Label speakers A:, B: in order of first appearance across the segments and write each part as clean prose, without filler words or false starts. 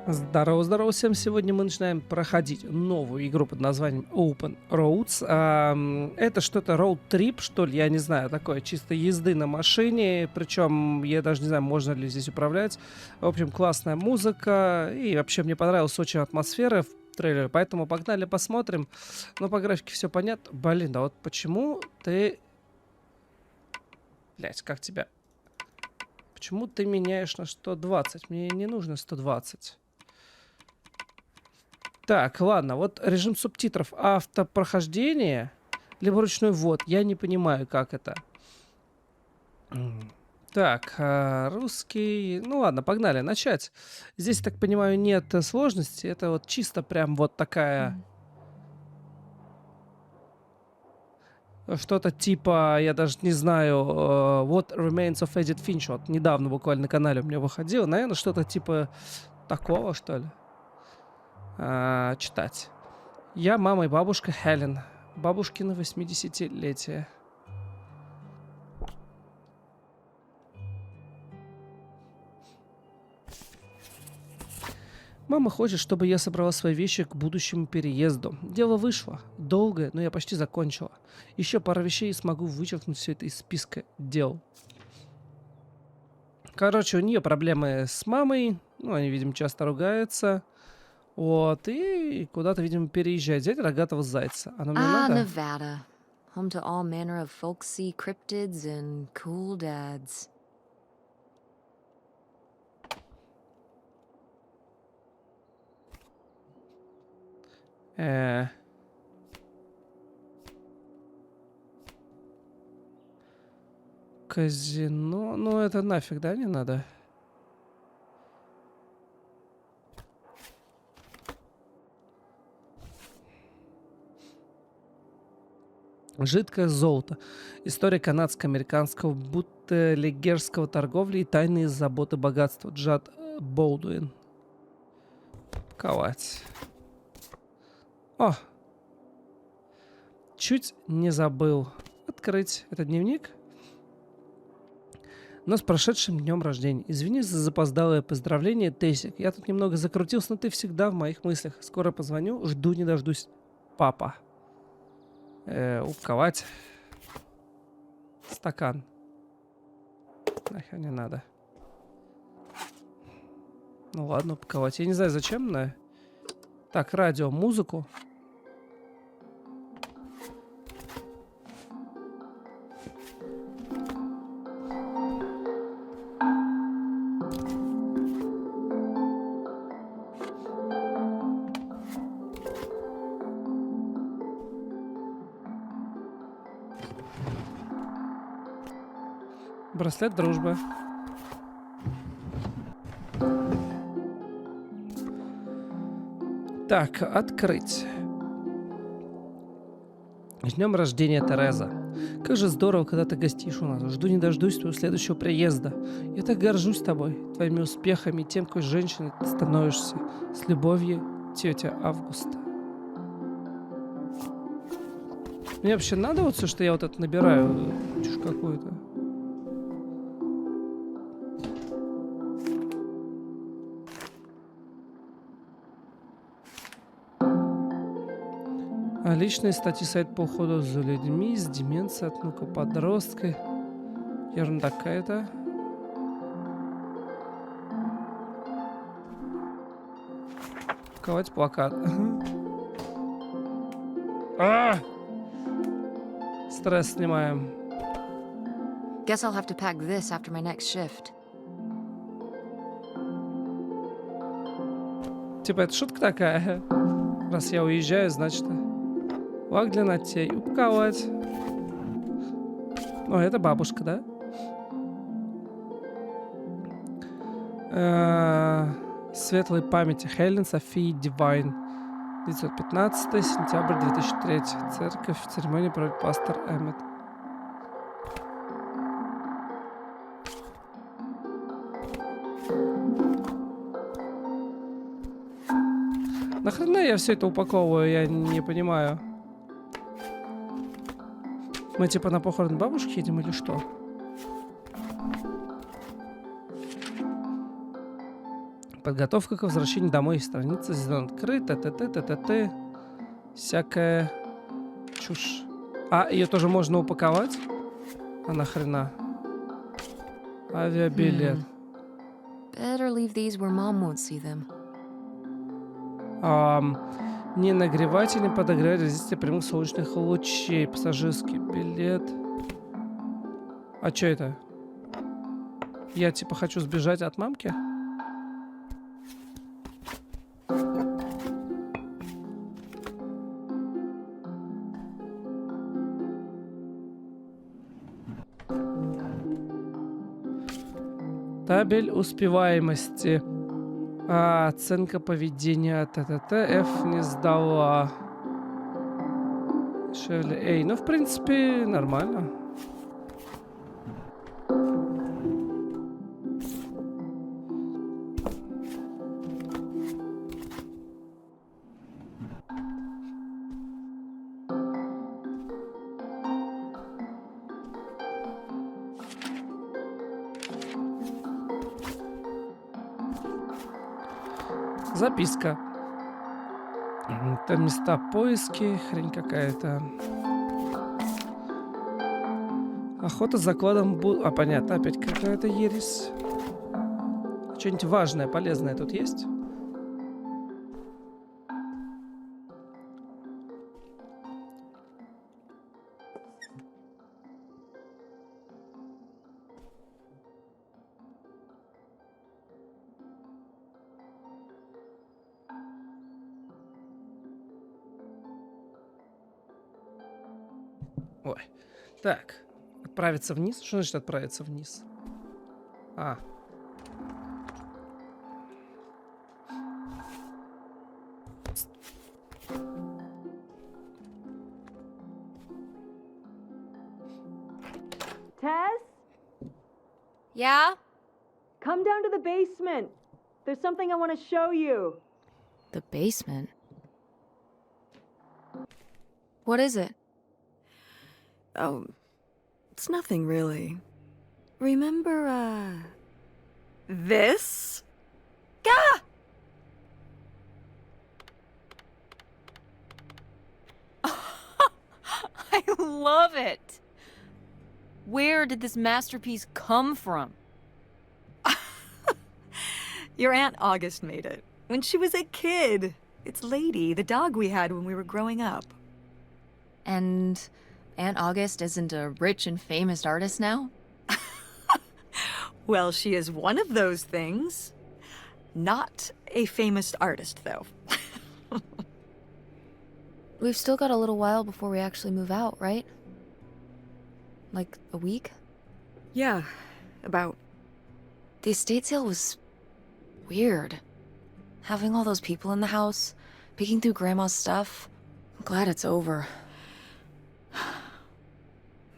A: Здорово, здорово всем! Сегодня мы начинаем проходить новую игру под названием Open Roads. Это что-то road-trip, что ли, я не знаю, такое чисто езды на машине. Причем я даже не знаю, можно ли здесь управлять. В общем, классная музыка. И вообще мне понравилась очень атмосфера в трейлере. Поэтому погнали посмотрим. Но по графике все понятно. Блин, да вот почему ты... Блять, как тебя... Почему ты меняешь на 120? Мне не нужно 120. Так, ладно, вот режим субтитров, автопрохождение, либо ручной ввод. Я не понимаю, как это. Так, русский... Ну ладно, погнали, начать. Здесь, так понимаю, нет сложности. Это вот чисто прям вот такая... Что-то типа, я даже не знаю, What Remains of Edith Finch. Вот недавно буквально на канале у меня выходило. Наверное, что-то типа такого, что ли. Читать. Я, мама и бабушка Хелен. Бабушкины 80-летия. Мама хочет, чтобы я собрала свои вещи к будущему переезду. Дело вышло. Долгое, но я почти закончила. Еще пара вещей и смогу вычеркнуть все это из списка дел. Короче, у нее проблемы с мамой. Ну, они, видимо, часто ругаются. Вот, и куда-то, видимо, переезжать. Взять рогатого зайца. Оно мне надо?
B: Nevada. Home to all manner of folksy cryptids and cool dads.
A: Казино. Ну, это нафиг, да, не надо? Жидкое золото. История канадско-американского бутлегерского торговли и тайные заботы богатства. Джад Болдуин. Паковать. О! Чуть не забыл. Открыть. Это дневник? Но с прошедшим днем рождения. Извини за запоздалое поздравление, Тессик. Я тут немного закрутился, но ты всегда в моих мыслях. Скоро позвоню. Жду не дождусь. Папа. Упаковать. Стакан. Нахер не надо. Ну ладно, упаковать. Я не знаю, зачем, но... Так, радио, музыку. Браслет дружбы. Так, открыть. С днем рождения, Тереза. Как же здорово, когда ты гостишь у нас. Жду не дождусь твоего следующего приезда. Я так горжусь тобой, твоими успехами и тем, какой женщиной ты становишься. С любовью, тетя Августа. Мне вообще надо вот все, что я вот это набираю? Чушь какую-то. Личные статьи, сайт по уходу за людьми с деменцией от подростка. Ерунда какая-то. Паковать плакат. Стресс снимаем.
B: Guess I'll have to pack this after my next shift.
A: Типа это шутка такая. Раз я уезжаю, значит... Лак для ногтей. Упаковать. О, это бабушка, да? Светлой памяти. Хелен Софии Дивайн. 915 сентябрь 2003. Церковь. Церемония проводит пастор Эммет. Нахрена я все это упаковываю? Я не понимаю. Мы типа на похорон бабушки едем или что? Подготовка к возвращению домой. Страница сезон открыт. Т-т-т-т-т-т. Всякая чушь. А, ее тоже можно упаковать? А нахрена? Авиабилет.
B: Better leave these where Mom won't see them.
A: Не нагревать и не подогревать воздействие прямых солнечных лучей. Пассажирский билет. А что это? Я типа хочу сбежать от мамки? Табель успеваемости. Оценка поведения. ТТТ. F не сдала. Шерли. Эй, ну в принципе нормально. Записка. Это места поиски, хрень какая-то. Охота за кладом... понятно, опять какая-то ересь. Что-нибудь важное, полезное тут есть? Ой. Так. Отправиться вниз? Что значит отправиться вниз?
C: Tess,
B: Yeah?
C: come down to the basement. There's something I want to show you.
B: The basement? What is it?
C: Oh, it's nothing really. Remember, this? Gah!
B: I love it! Where did this masterpiece come from?
C: Your Aunt August made it when she was a kid. It's Lady, the dog we had when we were growing up.
B: And Aunt August isn't a rich and famous artist now?
C: Well, she is one of those things. Not a famous artist, though.
B: We've still got a little while before we actually move out, right? Like a week?
C: Yeah, about.
B: The estate sale was weird. Having all those people in the house, picking through Grandma's stuff. I'm glad it's over.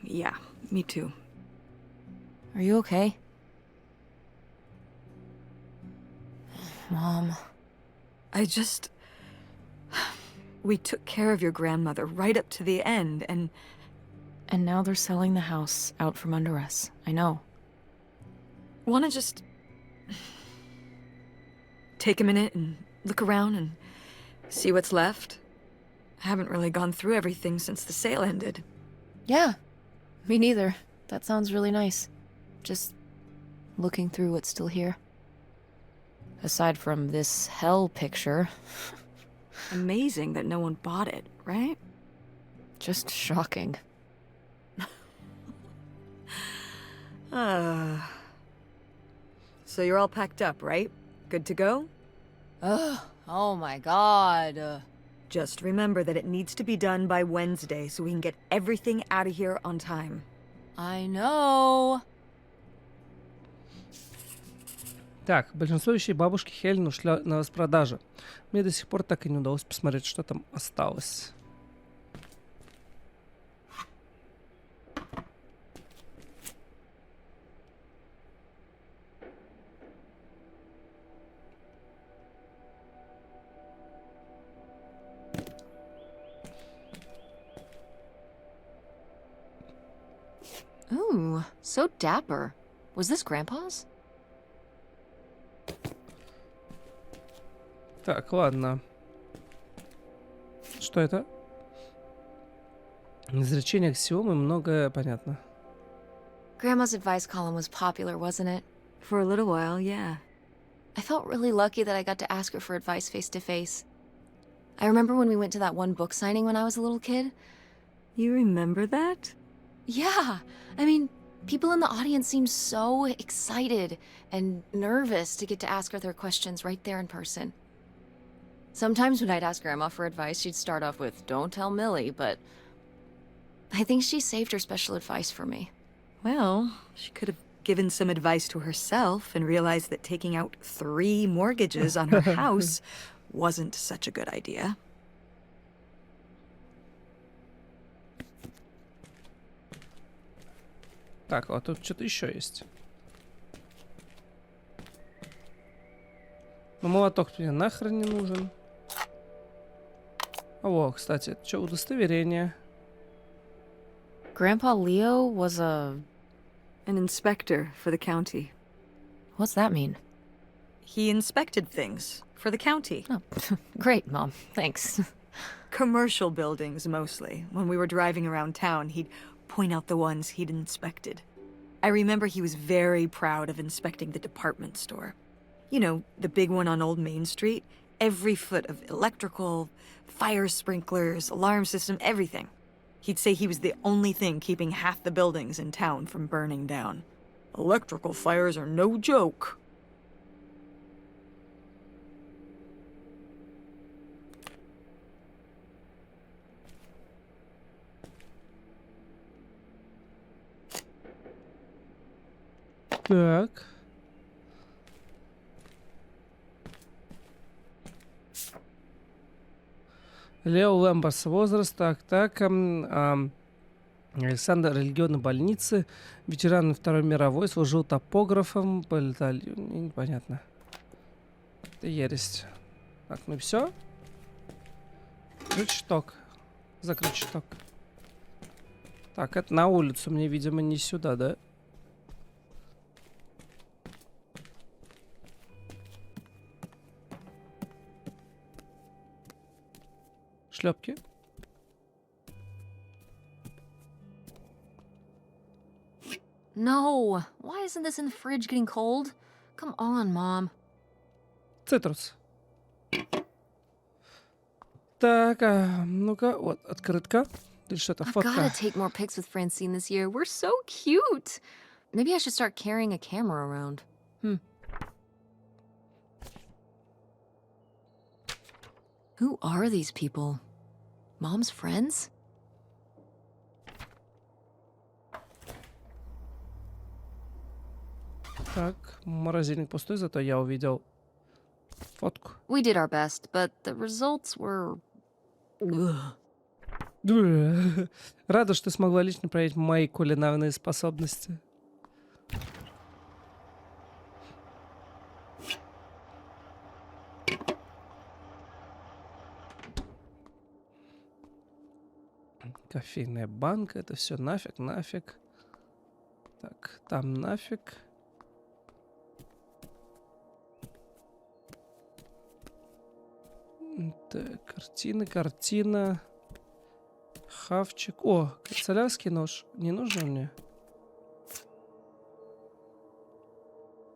C: Yeah, me too.
B: Are you okay? Mom.
C: We took care of your grandmother right up to the end, and
B: now they're selling the house out from under us. I know.
C: wanna just take a minute and look around and see what's left? I haven't really gone through everything since the sale ended.
B: Yeah, me neither. That sounds really nice. Just looking through what's still here. Aside from this hell picture.
C: Amazing that no one bought it, right?
B: Just shocking.
C: So you're all packed up, right? Good to go?
B: Ugh, oh my god.
C: Just remember that it needs to be done by Wednesday so we can get everything out of here on time.
B: I know.
A: Так, большинство вещей бабушки Хелен ушли на распродажу. Мне до сих пор так и не удалось посмотреть, что там осталось.
B: Ooh, so dapper. Was this Grandpa's?
A: Так, ладно. Что это? Изречение аксиомы, многое понятно.
B: Grandma's advice column was popular, wasn't it?
C: For a little while, yeah.
B: I felt really lucky that I got to ask her for advice face to face. I remember when we went to that one book signing when I was a little kid.
C: You remember that?
B: Yeah, I mean, people in the audience seemed so excited and nervous to get to ask her their questions right there in person. Sometimes when I'd ask Grandma for advice, she'd start off with, "Don't tell Millie," but I think she saved her special advice for me.
C: Well, she could have given some advice to herself and realized that taking out 3 mortgages on her house wasn't such a good idea.
A: Так, а тут что-то еще есть. Но молоток мне нахрен не нужен. О, кстати, это что, удостоверение?
B: Grandpa Leo was a...
C: An inspector for the county.
B: What's that mean?
C: He inspected things for the county.
B: Oh, great, Mom. Thanks.
C: Commercial buildings, mostly. When we were driving around town, he'd point out the ones he'd inspected. I remember he was very proud of inspecting the department store. You know, the big one on Old Main Street. Every foot of electrical, fire sprinklers, alarm system, everything. He'd say he was the only thing keeping half the buildings in town from burning down. Electrical fires are no joke.
A: Так. Лео Лэмберс, возраст, так. Александр, религиозной больницы, ветеран Второй мировой, служил топографом, непонятно. Это ересь. Так, ну все. Крючок. Закрыть шток. Так, это на улицу, мне, видимо, не сюда, да? Шлепки.
B: No! Why isn't this in the fridge getting cold? Come on, Mom.
A: Цитрус. Так, ну-ка, вот, открытка. Или что-то,
B: I've
A: фотка.
B: gotta take more pics with Francine this year. We're so cute. Maybe I should start carrying a camera around. Who are these people? Mom's friends?
A: Так, морозильник пустой, зато я увидел фотку.
B: We did our best, but the results were...
A: Рада, что смогла лично проверить мои кулинарные способности. Кофейная банка, это все нафиг, нафиг. Так, там нафиг. Так, картина. Хавчик. О, канцелярский нож. Не нужен мне?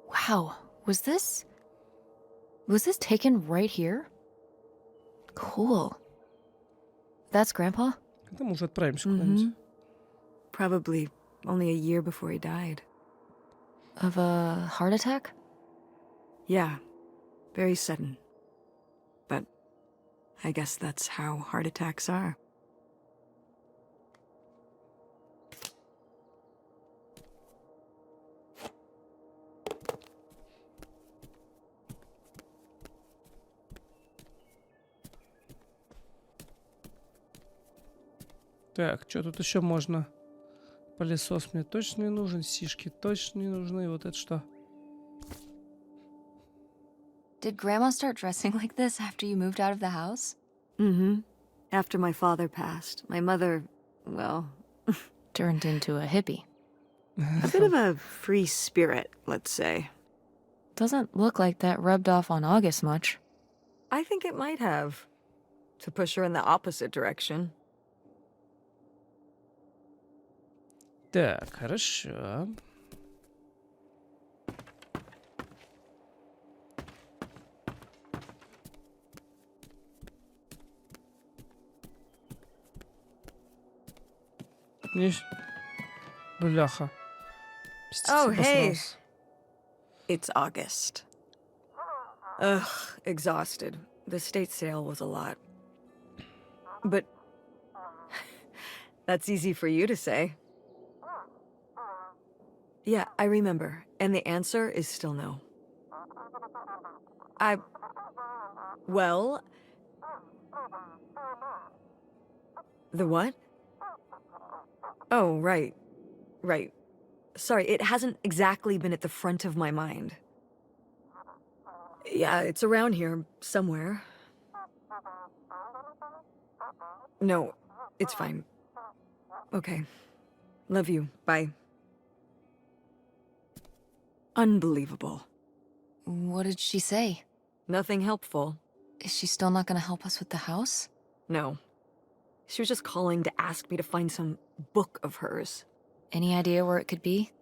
B: Wow, was this taken right here? Cool. That's Grandpa?
A: Да, мы уже отправимся куда-нибудь.
C: Probably only a year before he died.
B: Of a heart attack?
C: Yeah, very sudden. But I guess that's how heart attacks are.
A: Так, что тут еще можно? Пылесос мне точно не нужен, сишки точно не нужны. Вот это что?
B: Did Grandma start dressing like this after you moved out of the house?
C: Mm-hmm. After my father passed, my mother, well...
B: Turned into a hippie.
C: a bit of a free spirit, let's say.
B: Doesn't look like that rubbed off on August much.
C: I think it might have. To push her in the opposite direction.
A: Так, хорошо. Бляха.
C: Oh,
A: Пестицид
C: hey.
A: обосрался.
C: It's August. Ugh, exhausted. The state sale was a lot. But that's easy for you to say. Yeah, I remember. And the answer is still no. Well... The what? Oh, right. Right. Sorry, it hasn't exactly been at the front of my mind. Yeah, it's around here, somewhere. No, it's fine. Okay. Love you. Bye. Unbelievable.
B: What did she say?
C: Nothing helpful.
B: Is she still not gonna help us with the house?
C: No. She was just calling to ask me to find some book of hers.
B: Any idea where it could be?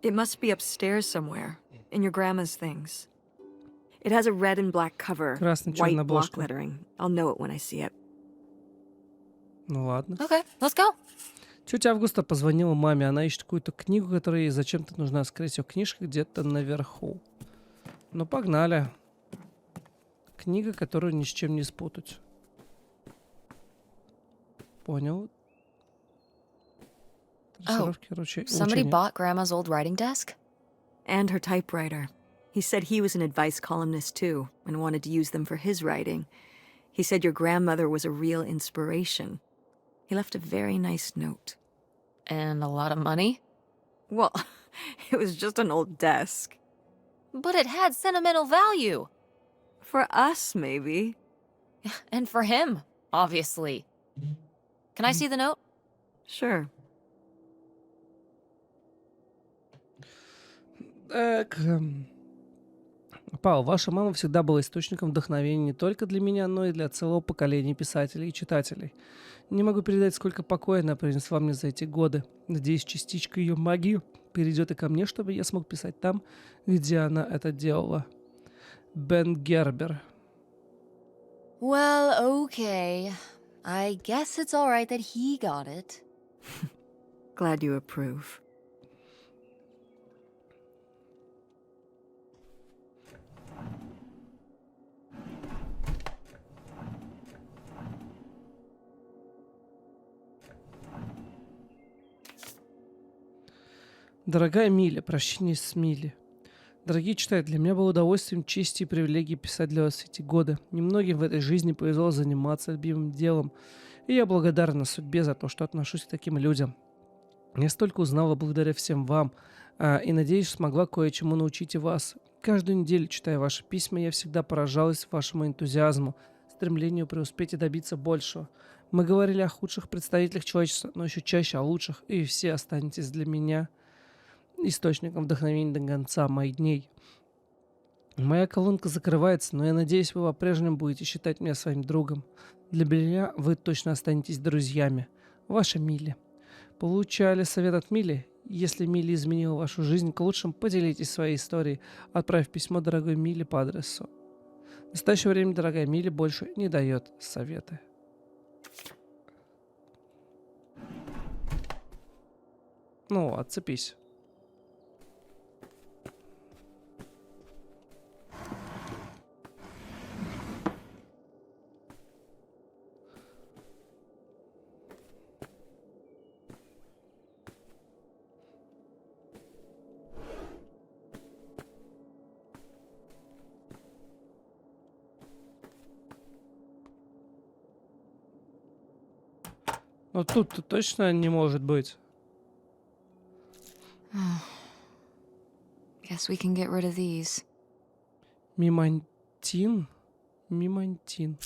C: It must be upstairs somewhere, in your grandma's things. It has a red and black cover, white block lettering. I'll know it when I see it.
A: Ну ладно.
B: Okay, let's go.
A: Тетя Августа позвонила маме. Она ищет какую-то книгу, которая ей зачем-то нужна. Скорее всего, книжка где-то наверху. Ну, погнали. Книга, которую ни с чем не спутать. Понял.
B: Somebody bought Grandma's old writing desk?
C: And her typewriter. He said he was an advice columnist too, and wanted to use them for his writing. He said your grandmother was a real inspiration. He left a very nice note.
B: And a lot of money?
C: Well, it was just an old desk.
B: But it had sentimental value.
C: For us, maybe.
B: And for him, obviously. Can I see the note?
C: Sure.
A: Так. Павел, ваша мама всегда была источником вдохновения не только для меня, но и для целого поколения писателей и читателей. Не могу передать, сколько покоя она принесла мне за эти годы. Надеюсь, частичка ее магии перейдет и ко мне, чтобы я смог писать там, где она это делала. Бен Гербер.
B: Well, okay. I guess it's all right that he got it.
C: Glad you approve.
A: Дорогая Миля, прощение с Милли. Дорогие читатели, для меня было удовольствием, честью и привилегией писать для вас эти годы. Немногим в этой жизни повезло заниматься любимым делом, и я благодарна судьбе за то, что отношусь к таким людям. Я столько узнала благодаря всем вам, и, надеюсь, смогла кое-чему научить и вас. Каждую неделю, читая ваши письма, я всегда поражалась вашему энтузиазму, стремлению преуспеть и добиться большего. Мы говорили о худших представителях человечества, но еще чаще о лучших, и все останетесь для меня источником вдохновения до конца моих дней. Моя колонка закрывается, но я надеюсь, вы по-прежнему будете считать меня своим другом. Для меня вы точно останетесь друзьями. Ваша Милли. Получали совет от Милли? Если Милли изменила вашу жизнь к лучшему, поделитесь своей историей, отправив письмо дорогой Милли по адресу. В настоящее время дорогая Милли больше не дает советы. Ну, отцепись. Но тут-то точно не может быть.
B: Guess we can get rid of these.
A: Мимантин? Мимантин.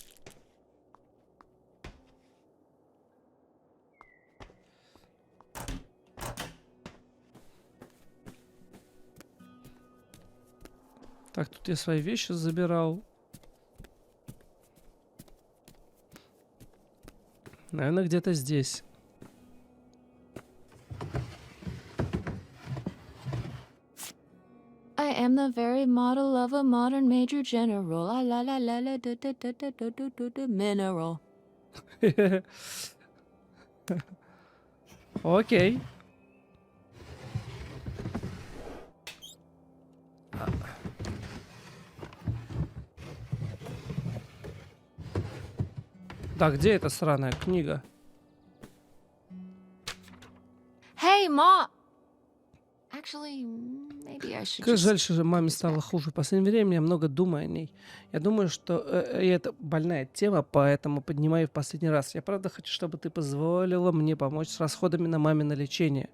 A: Так, тут я свои вещи забирал. Наверное, где-то здесь.
B: I am the very model of a modern major general. La la la la mineral.
A: Окей. Да, где эта сраная книга?
B: Hey, Ma! Actually, maybe I should
A: Как
B: just...
A: жаль, что маме
B: this
A: стало
B: back.
A: хуже. В последнее время я много думаю о ней. Я думаю, что и это больная тема, поэтому поднимаю в последний раз. Я правда хочу, чтобы ты позволила мне помочь с расходами на мамино лечение.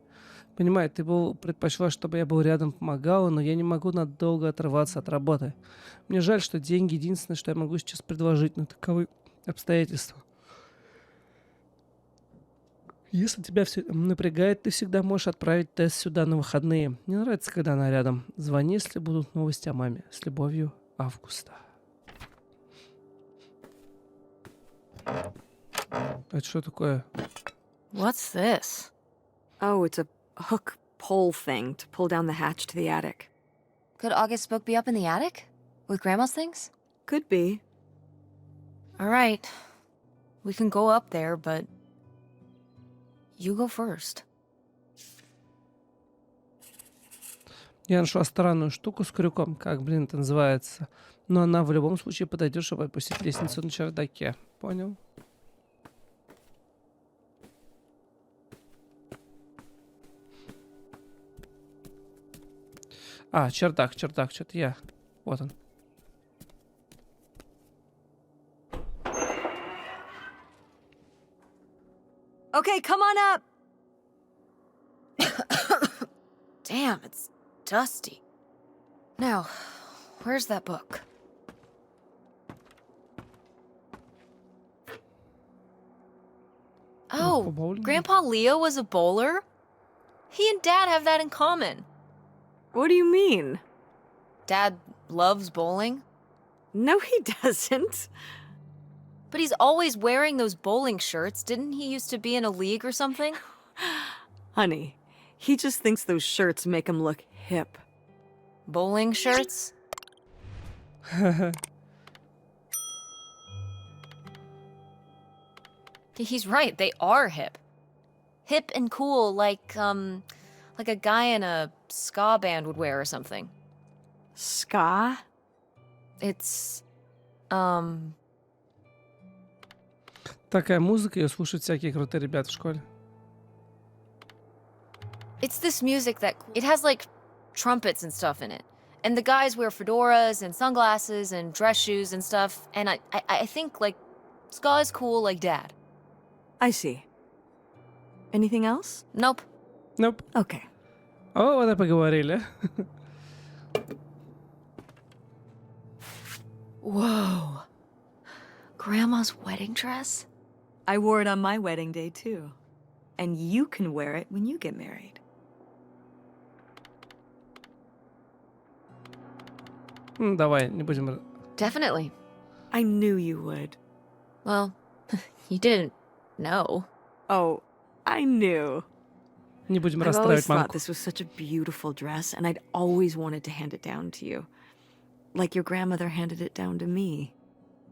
A: Понимаю, ты предпочла, чтобы я был рядом, помогала, но я не могу надолго отрываться от работы. Мне жаль, что деньги единственное, что я могу сейчас предложить, но таковы обстоятельства. Если тебя все напрягает, ты всегда можешь отправить Тесс сюда на выходные. Мне нравится, когда она рядом. Звони, если будут новости о маме. С любовью, Августа. Это что такое?
B: What's this?
C: Oh, it's a hook pole thing to pull down the hatch to the attic.
B: Could August's book be up in the attic? With Grandma's things?
C: Could be.
B: All right. We can go up there, but... You go first.
A: Я нашла странную штуку с крюком, как, блин, это называется. Но она в любом случае подойдет, чтобы опустить лестницу на чердаке. Понял? А, чердак, что-то я. Вот он.
C: Okay, come on up!
B: Damn, it's dusty. Now, where's that book? Oh,
A: bowling?
B: Grandpa Leo was a bowler? He and Dad have that in common.
C: What do you mean?
B: Dad loves bowling,
C: No, he doesn't.
B: but he's always wearing those bowling shirts. Didn't he used to be in a league or something?
C: Honey, he just thinks those shirts make him look hip.
B: Bowling shirts? He's right, they are hip. Hip and cool, like a guy in a ska band would wear or something.
C: Ska?
B: It's,
A: Такая музыка, ее слушают всякие крутые ребята в школе.
B: it's this music that, it has like trumpets and stuff in it. And the guys wear fedoras and sunglasses and dress shoes and stuff. And I think like ska is cool like Dad.
C: I see. Anything else?
B: Nope.
A: Nope.
C: Okay.
A: О, вот и поговорили.
B: Whoa. Grandma's wedding dress?
C: I wore it on my wedding day, too. And you can wear it when you get married.
A: Давай, не будем...
B: Definitely.
C: I knew you would.
B: Well, you didn't know.
C: Oh, I knew.
A: Не будем
C: I've always
A: расстраивать
C: thought
A: мамку.
C: this was such a beautiful dress, and I'd always wanted to hand it down to you. Like your grandmother handed it down to me.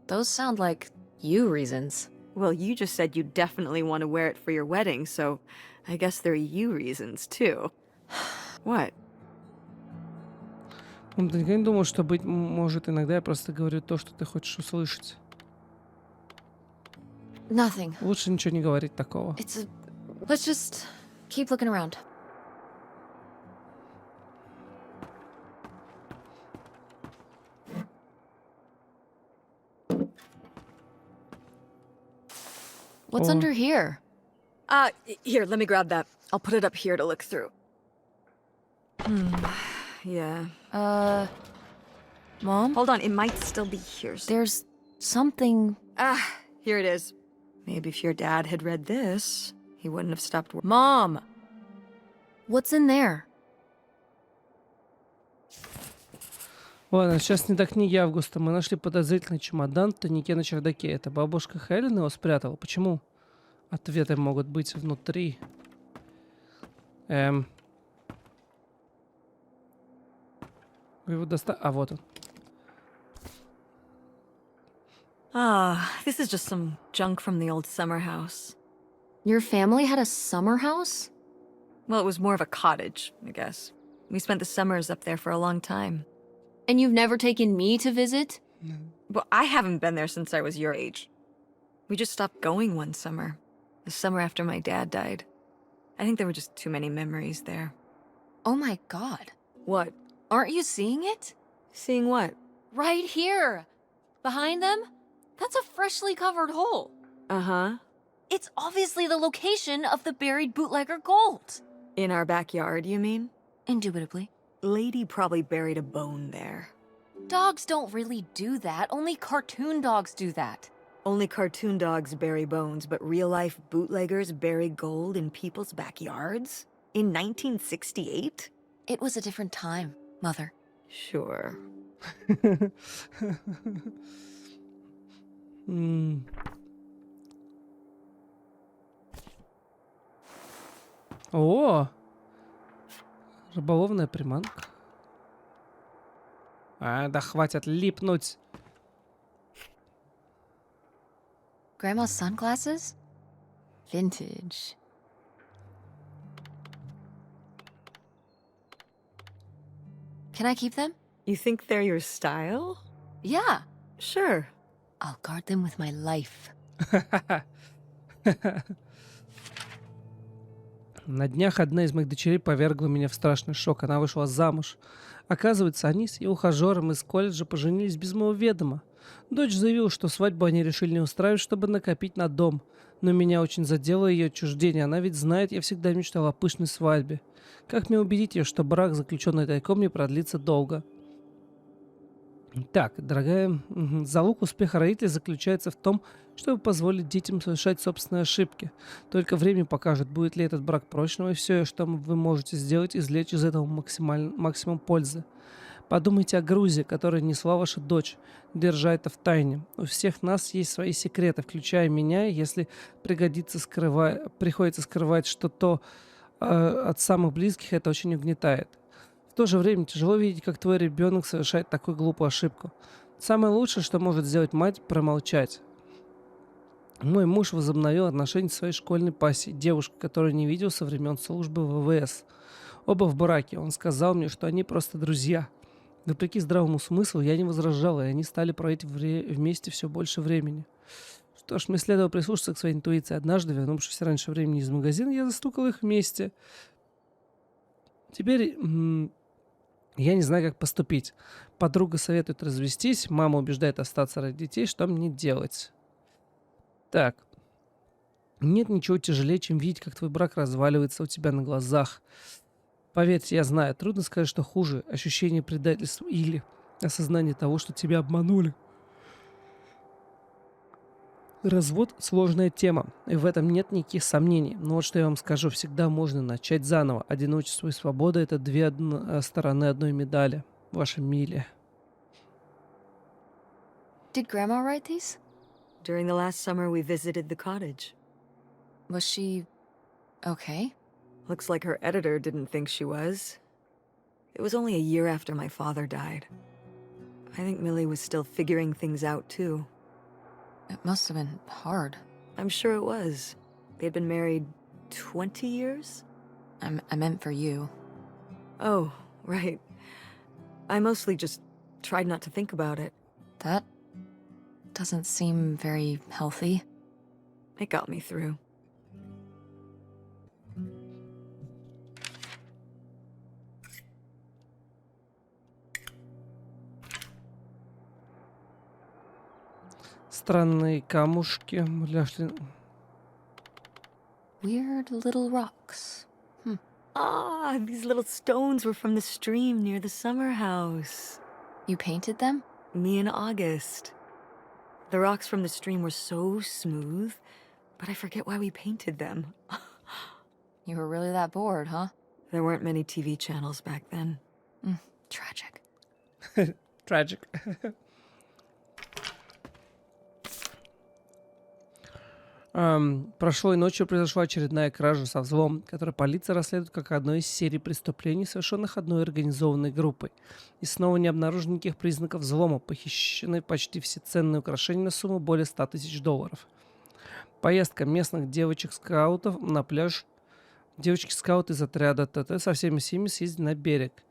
B: Those sound like you reasons.
C: Well, you just said you definitely want to wear it for your wedding, so I guess there are you reasons, too. What?
A: Ты никогда не думал, что, быть может, иногда я просто говорю то, что ты хочешь услышать?
B: Nothing.
A: Лучше ничего не говорить такого.
B: It's a... Let's just keep looking around. What's
A: Oh.
B: under here?
C: Here, let me grab that. I'll put it up here to look through. Yeah.
B: Mom?
C: Hold on, it might still be here.
B: There's something...
C: Here it is. Maybe if your dad had read this, he wouldn't have stopped working.
B: Mom! What's in there?
A: Ладно, сейчас не до книги Августа. Мы нашли подозрительный чемодан в тайнике на чердаке. Это бабушка Хелен его спрятала. Почему? ответы могут быть внутри. Вы его достали? А, вот он.
C: Ah, this is just some junk from the old summer house.
B: Your family had a summer house?
C: Well, it was more of a cottage, I guess. We spent the summers up there for a long time.
B: And you've never taken me to visit?
C: Well, I haven't been there since I was your age. We just stopped going one summer. The summer after my dad died. I think there were just too many memories there.
B: Oh my god.
C: What?
B: Aren't you seeing it?
C: Seeing what?
B: Right here. Behind them? That's a freshly covered hole.
C: Uh-huh.
B: It's obviously the location of the buried bootlegger gold.
C: In our backyard, you mean?
B: Indubitably.
C: Lady probably buried a bone there.
B: Dogs don't really do that. Only cartoon dogs do that.
C: Only cartoon dogs bury bones, but real-life bootleggers bury gold in people's backyards? In 1968?
B: It was a different time, Mother.
C: Sure.
A: О! Рыболовная приманка. А, да хватит липнуть.
B: Grandma's sunglasses? Vintage. Can I keep them?
C: You think they're your style?
B: Yeah.
C: Sure.
B: I'll guard them with my life.
A: На днях одна из моих дочерей повергла меня в страшный шок. Она вышла замуж. Оказывается, они с ее ухажером из колледжа поженились без моего ведома. Дочь заявила, что свадьбу они решили не устраивать, чтобы накопить на дом. Но меня очень задело ее отчуждение. Она ведь знает, я всегда мечтала о пышной свадьбе. Как мне убедить ее, что брак, заключенный тайком, не продлится долго? Так, дорогая, залог успеха родителей заключается в том, чтобы позволить детям совершать собственные ошибки. Только время покажет, будет ли этот брак прочным, и все, что вы можете сделать, извлечь из этого максимум пользы. Подумайте о грузе, которую несла ваша дочь, держа это в тайне. У всех нас есть свои секреты, включая меня, если приходится скрывать что-то от самых близких, это очень угнетает. В то же время тяжело видеть, как твой ребенок совершает такую глупую ошибку. Самое лучшее, что может сделать мать, промолчать. Мой муж возобновил отношения с своей школьной пассией, девушкой, которую не видел со времен службы в ВВС. Оба в браке. Он сказал мне, что они просто друзья. Вопреки здравому смыслу, я не возражала, и они стали проводить вместе все больше времени. Что ж, мне следовало прислушаться к своей интуиции. Однажды, вернувшись раньше времени из магазина, я застукал их вместе. Теперь я не знаю, как поступить. Подруга советует развестись, мама убеждает остаться ради детей. Что мне делать? Так. Нет ничего тяжелее, чем видеть, как твой брак разваливается у тебя на глазах. Поверьте, я знаю, трудно сказать, что хуже. Ощущение предательства или осознание того, что тебя обманули. Развод – сложная тема, и в этом нет никаких сомнений. Но вот что я вам скажу, всегда можно начать заново. Одиночество и свобода – это две стороны одной медали. Ваша Миле.
B: Did Grandma write these?
C: During the last summer, we visited the cottage.
B: Was she okay?
C: Looks like her editor didn't think she was. It was only a year after my father died. I think Millie was still figuring things out, too.
B: It must have been hard.
C: I'm sure it was. They'd been married 20 years?
B: I meant for you.
C: Oh, right. I mostly just tried not to think about it.
B: That doesn't seem very healthy.
C: It got me through.
A: Странные камушки.
B: Weird little rocks.
C: Ah, these little stones were from the stream near the summer house.
B: You painted them?
C: Me and August. The rocks from the stream were so smooth, but I forget why we painted them.
B: You were really that bored, huh?
C: There weren't many TV channels back then.
B: Tragic.
A: Tragic. Прошлой ночью произошла очередная кража со взломом, которую полиция расследует как одно из серий преступлений, совершенных одной организованной группой. И снова не обнаружено никаких признаков взлома. Похищены почти все ценные украшения на сумму более $100 000. Поездка местных девочек-скаутов на пляж. Девочки-скауты из отряда ТТ со всеми семьями съездили на берег.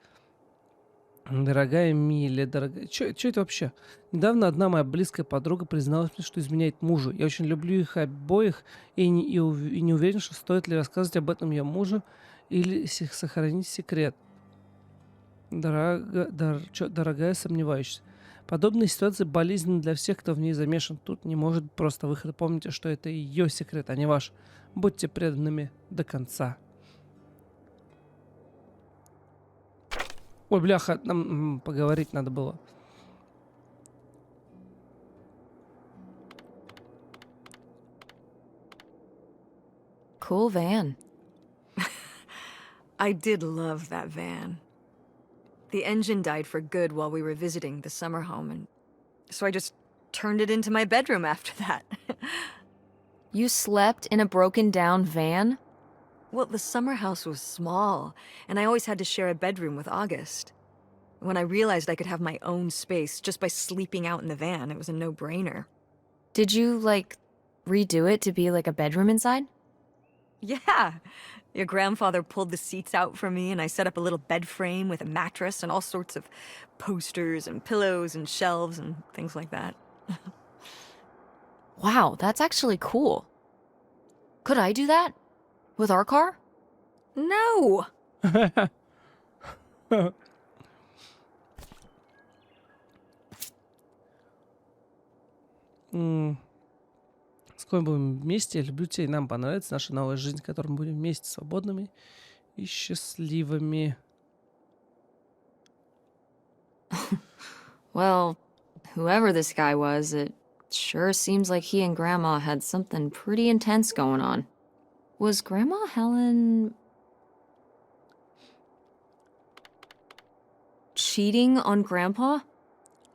A: Дорогая Миля, дорогая... Чё это вообще? Недавно одна моя близкая подруга призналась мне, что изменяет мужу. Я очень люблю их обоих и не уверен, что стоит ли рассказывать об этом ее мужу или сохранить секрет. Дорогая, сомневаюсь. Подобные ситуации болезненны для всех, кто в ней замешан. Тут не может быть просто выхода. Помните, что это ее секрет, а не ваш. Будьте преданными до конца. Ой, бляха, нам поговорить надо было.
B: Cool van.
C: I did love that van. The engine died for good while we were visiting the summer home, and so I just turned it into my bedroom after that.
B: You slept in a broken down van?
C: Well, the summer house was small, and I always had to share a bedroom with August. When I realized I could have my own space just by sleeping out in the van, it was a no-brainer.
B: Did you, like, redo it to be like a bedroom inside?
C: Yeah. Your grandfather pulled the seats out for me, and I set up a little bed frame with a mattress and all sorts of posters and pillows and shelves and things like that.
B: Wow, that's actually cool. Could I do that? With our car?
C: No!
A: Скоро будем вместе. Я люблю тебя, и нам понравится наша новая жизнь, в которой мы будем вместе свободными и счастливыми.
B: Well, whoever this guy was, it sure seems like he and Grandma had something pretty intense going on. Was Grandma Helen cheating on Grandpa?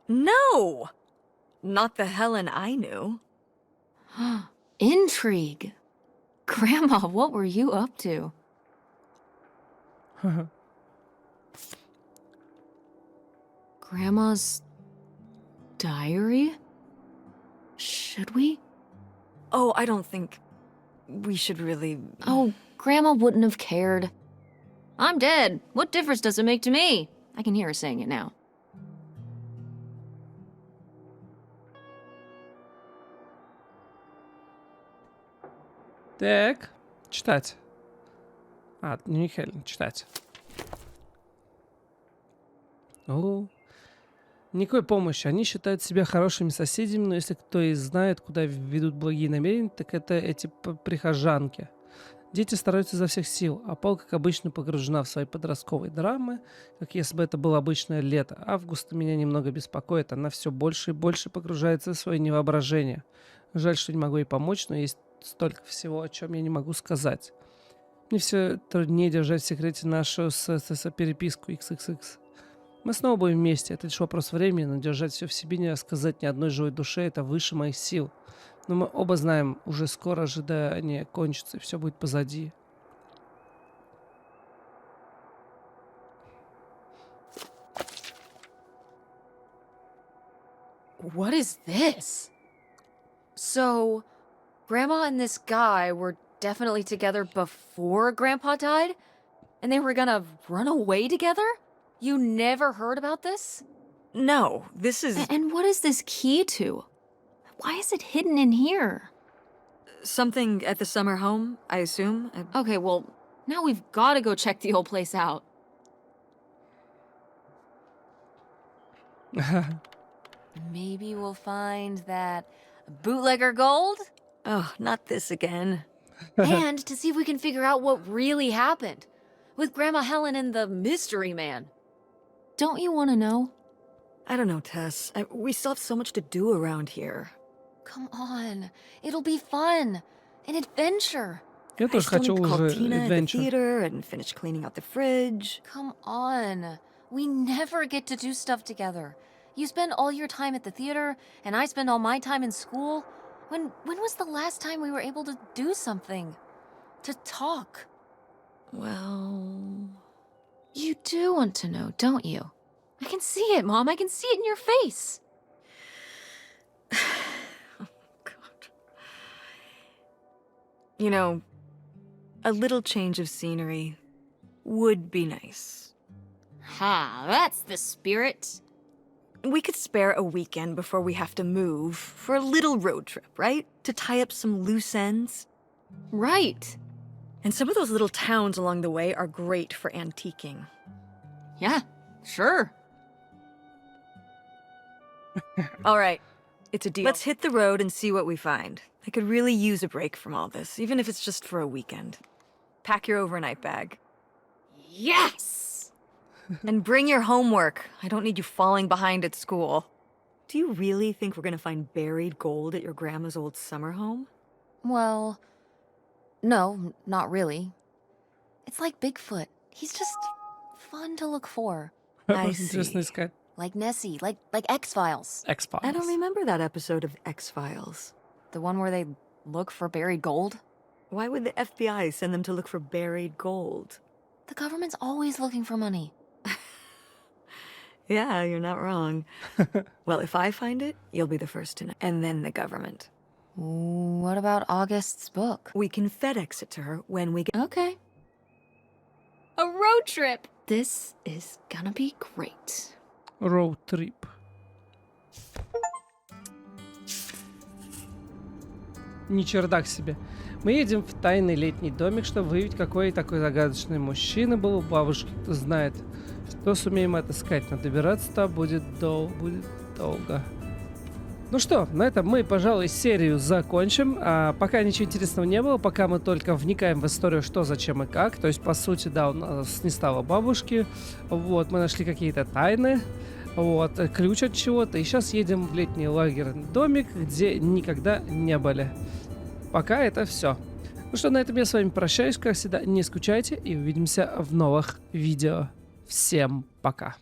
C: No! Not the Helen I knew.
B: Intrigue. Grandma, what were you up to? Grandma's diary? Should we?
C: Oh, I don't think we should really...
B: Oh, Grandma wouldn't have cared. I'm dead. What difference does it make to me? I can hear her saying it now.
A: Так, читать. Дневник Хелен, читать. Никакой помощи. Они считают себя хорошими соседями, но если кто и знает, куда ведут благие намерения, так это эти прихожанки. Дети стараются изо всех сил, а Пол, как обычно, погружена в свои подростковые драмы, как если бы это было обычное лето. Августа меня немного беспокоит, она все больше и больше погружается в свое невоображение. Жаль, что не могу ей помочь, но есть столько всего, о чем я не могу сказать. Мне все труднее держать в секрете нашу переписку XXX. Мы снова будем вместе, это лишь вопрос времени, но держать все в себе, не рассказать ни одной живой душе, это выше моих сил. Но мы оба знаем, уже скоро ожидание кончится, и все будет позади.
B: What is this? So, Grandma and this guy were definitely together before Grandpa died? And they were gonna run away together? You never heard about this?
C: No, this is...
B: And what is this key to? Why is it hidden in here?
C: Something at the summer home, I assume?
B: Okay, well, now we've gotta go check the old place out. Maybe we'll find that bootlegger gold?
C: Oh, not this again.
B: And to see if we can figure out what really happened with Grandma Helen and the mystery man. Don't you want to know?
C: I don't know, Tess. We still have so much to do around here.
B: Come on. It'll be fun. An adventure.
A: Я
C: I
A: тоже
C: still
A: хочу
C: need to call
A: уже
C: Tina at the
A: adventure.
C: theater and finish cleaning out the fridge.
B: Come on. We never get to do stuff together. You spend all your time at the theater, and I spend all my time in school. When was the last time we were able to do something? To talk?
C: Well...
B: You do want to know, don't you? I can see it, Mom. I can see it in your face.
C: Oh, God. You know, a little change of scenery would be nice.
B: Ha, that's the spirit.
C: We could spare a weekend before we have to move for a little road trip, right? To tie up some loose ends.
B: Right.
C: And some of those little towns along the way are great for antiquing.
B: Yeah, sure.
C: All right, it's a deal. Let's hit the road and see what we find. I could really use a break from all this, even if it's just for a weekend. Pack your overnight bag.
B: Yes!
C: And bring your homework. I don't need you falling behind at school. Do you really think we're gonna find buried gold at your grandma's old summer home?
B: Well, no, not really. It's like Bigfoot. He's just fun to look for.
C: I see.
A: Интересно искать.
B: Like Nessie, like X-Files.
A: X-Files.
C: I don't remember that episode of X-Files.
B: The one where they look for buried gold?
C: Why would the FBI send them to look for buried gold?
B: The government's always looking for money.
C: Yeah, you're not wrong. Well, if I find it, you'll be the first to know. And then the government.
B: What about August's book?
C: We can FedEx it to her when we get...
B: Okay. A road trip! This is gonna be great.
A: Road trip. Ни чердак себе. Мы едем в тайный летний домик, чтобы выявить, какой такой загадочный мужчина был у бабушки. Кто знает, что сумеем отыскать, но добираться-то будет долго. Ну что, на этом мы, пожалуй, серию закончим. Пока ничего интересного не было, пока мы только вникаем в историю, что, зачем и как. То есть, по сути, да, у нас не стало бабушки. Вот, мы нашли какие-то тайны. Вот, ключ от чего-то. И сейчас едем в летний лагерный домик, где никогда не были. Пока это все. Ну что, на этом я с вами прощаюсь. Как всегда, не скучайте и увидимся в новых видео. Всем пока.